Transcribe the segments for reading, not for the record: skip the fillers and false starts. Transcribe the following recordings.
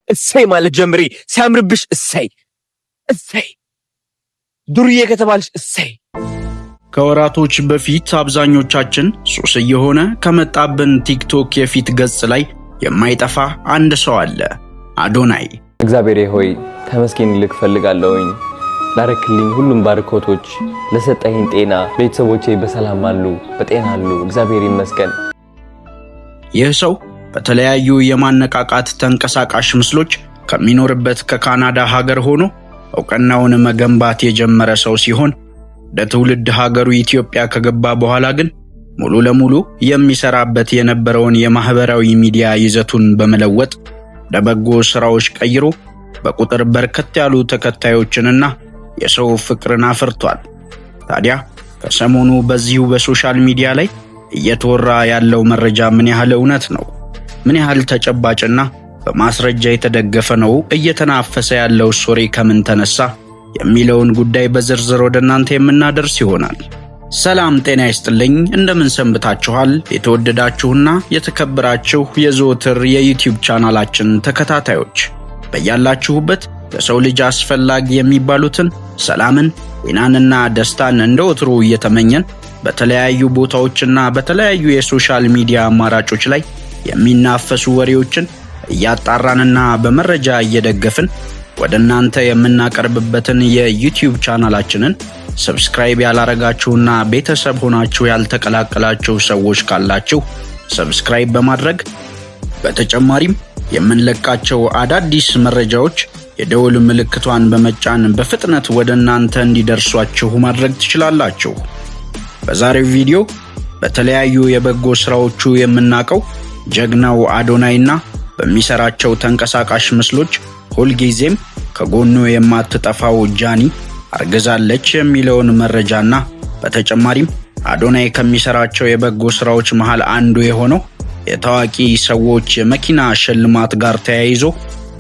እሰይ ማለት ጀምሪ። ሲያምርብሽ እሰይ እሰይ፣ ዱርዬ ከተባልሽ እሰይ። ከወራቶች በፊት አብዛኞቻችን ሱስ እየሆነ ከመጣብን ቲክቶክ የፊት ገጽ ላይ የማይጠፋ አንድ ሰው አለ፣ አዶናይ። እግዚአብሔር ሆይ ተመስገን ልክ ፈልጋለሁኝ ላረክልኝ ሁሉም ባርኮቶች፣ ለሰጠኝ ጤና፣ ቤተሰቦቼ በሰላም አሉ፣ በጤና አሉ፣ እግዚአብሔር ይመስገን። ይህ ሰው በተለያዩ የማነቃቃት ተንቀሳቃሽ ምስሎች ከሚኖርበት ከካናዳ ሀገር ሆኖ እውቅናውን መገንባት የጀመረ ሰው ሲሆን ለትውልድ ሀገሩ ኢትዮጵያ ከገባ በኋላ ግን ሙሉ ለሙሉ የሚሰራበት የነበረውን የማህበራዊ ሚዲያ ይዘቱን በመለወጥ ለበጎ ስራዎች ቀይሮ በቁጥር በርከት ያሉ ተከታዮችንና የሰው ፍቅርን አፍርቷል። ታዲያ ከሰሞኑ በዚሁ በሶሻል ሚዲያ ላይ እየተወራ ያለው መረጃ ምን ያህል እውነት ነው? ምን ያህል ተጨባጭና በማስረጃ የተደገፈ ነው? እየተናፈሰ ያለው ሶሪ ከምን ተነሳ የሚለውን ጉዳይ በዝርዝር ወደ እናንተ የምናደርስ ይሆናል። ሰላም ጤና ይስጥልኝ፣ እንደምን ሰንብታችኋል? የተወደዳችሁና የተከበራችሁ የዘወትር የዩቲዩብ ቻናላችን ተከታታዮች በያላችሁበት ለሰው ልጅ አስፈላጊ የሚባሉትን ሰላምን፣ ጤናንና ደስታን እንደወትሮ እየተመኘን በተለያዩ ቦታዎችና በተለያዩ የሶሻል ሚዲያ አማራጮች ላይ የሚናፈሱ ወሬዎችን እያጣራንና በመረጃ እየደገፍን ወደ እናንተ የምናቀርብበትን የዩቲዩብ ቻናላችንን ሰብስክራይብ ያላረጋችሁና ቤተሰብ ሆናችሁ ያልተቀላቀላችሁ ሰዎች ካላችሁ ሰብስክራይብ በማድረግ በተጨማሪም የምንለቃቸው አዳዲስ መረጃዎች የደወል ምልክቷን በመጫን በፍጥነት ወደ እናንተ እንዲደርሷችሁ ማድረግ ትችላላችሁ። በዛሬው ቪዲዮ በተለያዩ የበጎ ስራዎቹ የምናቀው ጀግናው አዶናይና በሚሰራቸው ተንቀሳቃሽ ምስሎች ሁልጊዜም ከጎኑ የማትጠፋው ጃኒ አርግዛለች የሚለውን መረጃና በተጨማሪም አዶናይ ከሚሰራቸው የበጎ ስራዎች መሃል አንዱ የሆነው የታዋቂ ሰዎች የመኪና ሽልማት ጋር ተያይዞ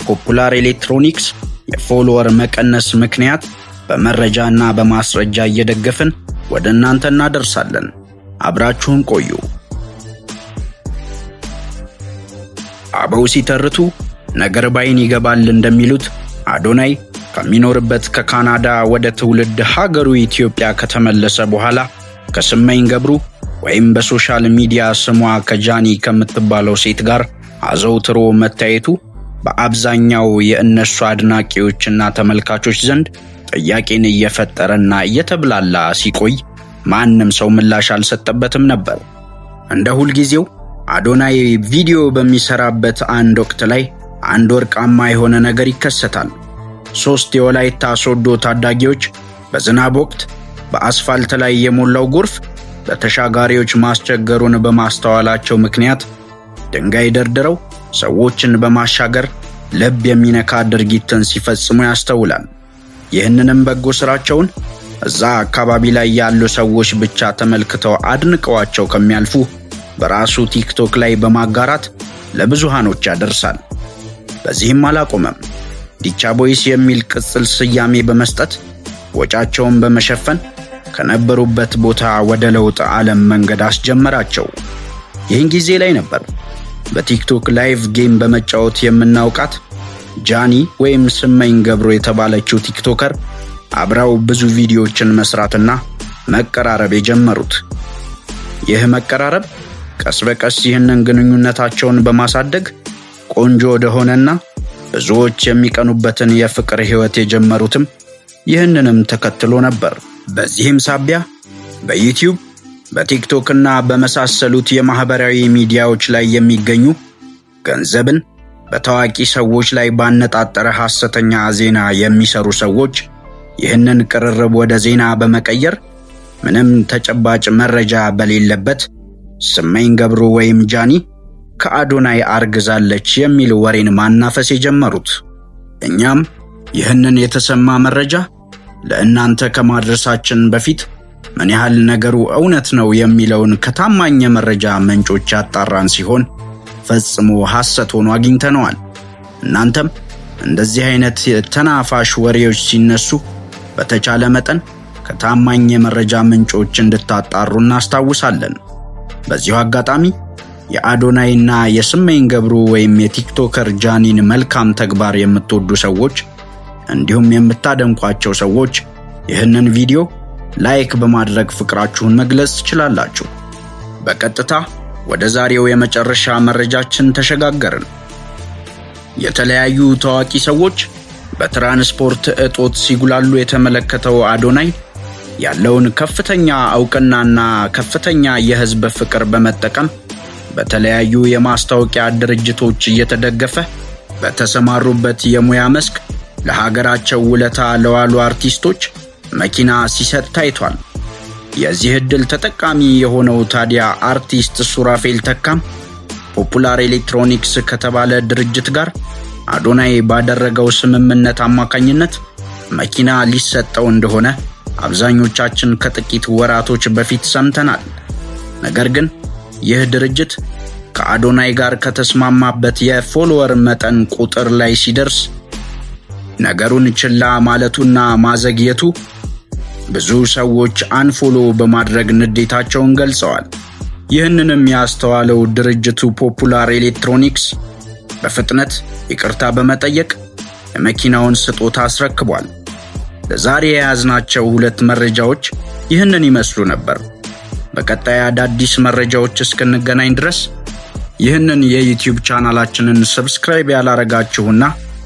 ፖፑላር ኤሌክትሮኒክስ የፎሎወር መቀነስ ምክንያት በመረጃና በማስረጃ እየደገፍን ወደ እናንተ እናደርሳለን። አብራችሁን ቆዩ። አበው ሲተርቱ ነገር ባይን ይገባል እንደሚሉት አዶናይ ከሚኖርበት ከካናዳ ወደ ትውልድ ሀገሩ ኢትዮጵያ ከተመለሰ በኋላ ከስመኝ ገብሩ ወይም በሶሻል ሚዲያ ስሟ ከጃኒ ከምትባለው ሴት ጋር አዘውትሮ መታየቱ በአብዛኛው የእነሱ አድናቂዎችና ተመልካቾች ዘንድ ጥያቄን እየፈጠረና እየተብላላ ሲቆይ ማንም ሰው ምላሽ አልሰጠበትም ነበር። እንደ ሁልጊዜው አዶናይ ቪዲዮ በሚሰራበት አንድ ወቅት ላይ አንድ ወርቃማ የሆነ ነገር ይከሰታል። 3 የወላይታ ሶዶ ታዳጊዎች በዝናብ ወቅት በአስፋልት ላይ የሞላው ጎርፍ ለተሻጋሪዎች ማስቸገሩን በማስተዋላቸው ምክንያት ድንጋይ ደርድረው ሰዎችን በማሻገር ልብ የሚነካ ድርጊትን ሲፈጽሙ ያስተውላል። ይህንንም በጎ ስራቸውን እዛ አካባቢ ላይ ያሉ ሰዎች ብቻ ተመልክተው አድንቀዋቸው ከሚያልፉ በራሱ ቲክቶክ ላይ በማጋራት ለብዙሃኖች ያደርሳል። በዚህም አላቆመም። ዲቻ ቦይስ የሚል ቅጽል ስያሜ በመስጠት ወጫቸውን በመሸፈን ከነበሩበት ቦታ ወደ ለውጥ ዓለም መንገድ አስጀመራቸው። ይህን ጊዜ ላይ ነበር በቲክቶክ ላይቭ ጌም በመጫወት የምናውቃት ጃኒ ወይም ስመኝ ገብሩ የተባለችው ቲክቶከር አብራው ብዙ ቪዲዮዎችን መስራትና መቀራረብ የጀመሩት። ይህ መቀራረብ ቀስ በቀስ ይህንን ግንኙነታቸውን በማሳደግ ቆንጆ ወደሆነና ብዙዎች የሚቀኑበትን የፍቅር ህይወት የጀመሩትም ይህንንም ተከትሎ ነበር። በዚህም ሳቢያ በዩቲዩብ በቲክቶክና በመሳሰሉት የማህበራዊ ሚዲያዎች ላይ የሚገኙ ገንዘብን በታዋቂ ሰዎች ላይ ባነጣጠረ ሐሰተኛ ዜና የሚሰሩ ሰዎች ይህንን ቅርርብ ወደ ዜና በመቀየር ምንም ተጨባጭ መረጃ በሌለበት ስመኝ ገብሩ ወይም ጃኒ ከአዶናይ አርግዛለች የሚል ወሬን ማናፈስ የጀመሩት። እኛም ይህንን የተሰማ መረጃ ለእናንተ ከማድረሳችን በፊት ምን ያህል ነገሩ እውነት ነው የሚለውን ከታማኝ መረጃ ምንጮች ያጣራን ሲሆን ፈጽሞ ሐሰት ሆኖ አግኝተነዋል። እናንተም እንደዚህ አይነት ተናፋሽ ወሬዎች ሲነሱ በተቻለ መጠን ከታማኝ የመረጃ ምንጮች እንድታጣሩ እናስታውሳለን። በዚሁ አጋጣሚ የአዶናይና የስመኝ ገብሩ ወይም የቲክቶከር ጃኒን መልካም ተግባር የምትወዱ ሰዎች እንዲሁም የምታደንቋቸው ሰዎች ይህንን ቪዲዮ ላይክ በማድረግ ፍቅራችሁን መግለጽ ትችላላችሁ። በቀጥታ ወደ ዛሬው የመጨረሻ መረጃችን ተሸጋገርን። የተለያዩ ታዋቂ ሰዎች በትራንስፖርት እጦት ሲጉላሉ የተመለከተው አዶናይ ያለውን ከፍተኛ ዕውቅናና ከፍተኛ የህዝብ ፍቅር በመጠቀም በተለያዩ የማስታወቂያ ድርጅቶች እየተደገፈ በተሰማሩበት የሙያ መስክ ለሀገራቸው ውለታ ለዋሉ አርቲስቶች መኪና ሲሰጥ ታይቷል። የዚህ ዕድል ተጠቃሚ የሆነው ታዲያ አርቲስት ሱራፌል ተካም ፖፑላር ኤሌክትሮኒክስ ከተባለ ድርጅት ጋር አዶናይ ባደረገው ስምምነት አማካኝነት መኪና ሊሰጠው እንደሆነ አብዛኞቻችን ከጥቂት ወራቶች በፊት ሰምተናል። ነገር ግን ይህ ድርጅት ከአዶናይ ጋር ከተስማማበት የፎሎወር መጠን ቁጥር ላይ ሲደርስ ነገሩን ችላ ማለቱና ማዘግየቱ ብዙ ሰዎች አንፎሎ በማድረግ ንዴታቸውን ገልጸዋል። ይህንንም ያስተዋለው ድርጅቱ ፖፑላር ኤሌክትሮኒክስ በፍጥነት ይቅርታ በመጠየቅ የመኪናውን ስጦታ አስረክቧል። ለዛሬ የያዝናቸው 2 መረጃዎች ይህንን ይመስሉ ነበር። በቀጣይ አዳዲስ መረጃዎች እስክንገናኝ ድረስ ይህንን የዩቲዩብ ቻናላችንን ሰብስክራይብ ያላረጋችሁና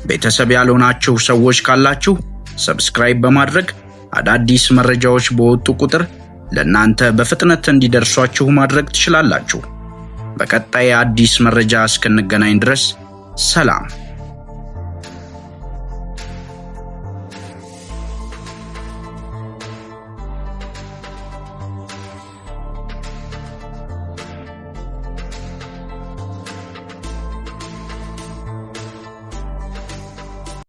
ቤተሰብ ያልሆናችሁ ሰዎች ካላችሁ ሰብስክራይብ በማድረግ አዳዲስ መረጃዎች በወጡ ቁጥር ለእናንተ በፍጥነት እንዲደርሷችሁ ማድረግ ትችላላችሁ። በቀጣይ አዲስ መረጃ እስክንገናኝ ድረስ ሰላም።